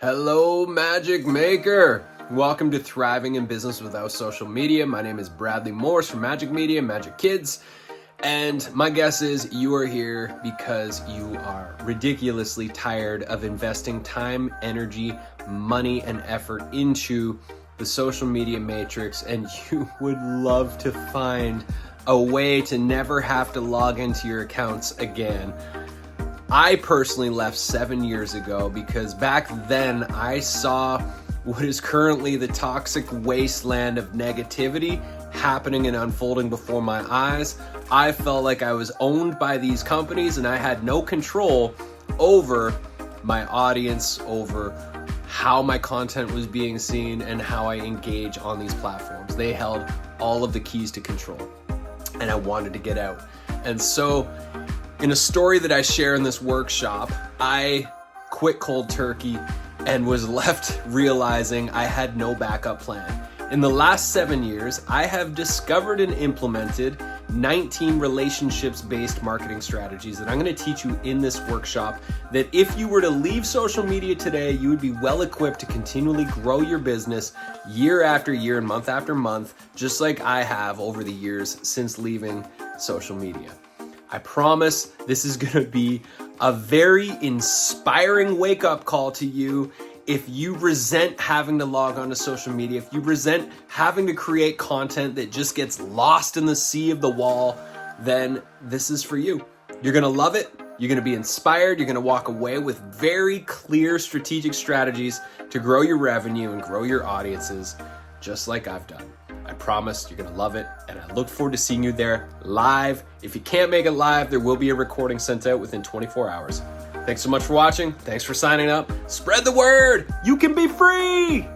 Hello, Magic Maker. Welcome to Thriving in Business Without Social Media. My name is Bradley Morse from Magic Media, Magic Kids. And my guess is you are here because you are ridiculously tired of investing time, energy, money, and effort into the social media matrix, and you would love to find a way to never have to log into your accounts again. I personally left 7 years ago because back then I saw what is currently the toxic wasteland of negativity happening and unfolding before my eyes. I felt like I was owned by these companies and I had no control over my audience, over how my content was being seen, and how I engage on these platforms. They held all of the keys to control, and I wanted to get out. And so, in a story that I share in this workshop, I quit cold turkey and was left realizing I had no backup plan. In the last 7 years, I have discovered and implemented 19 relationships-based marketing strategies that I'm going to teach you in this workshop, that if you were to leave social media today, you would be well equipped to continually grow your business year after year and month after month, just like I have over the years since leaving social media. I promise this is going to be a very inspiring wake-up call to you. If you resent having to log on to social media, if you resent having to create content that just gets lost in the sea of the wall, then this is for you. You're going to love it. You're going to be inspired. You're going to walk away with very clear strategic strategies to grow your revenue and grow your audiences, just like I've done. I promise you're going to love it, and I look forward to seeing you there live. If you can't make it live, there will be a recording sent out within 24 hours. Thanks so much for watching. Thanks for signing up. Spread the word. You can be free.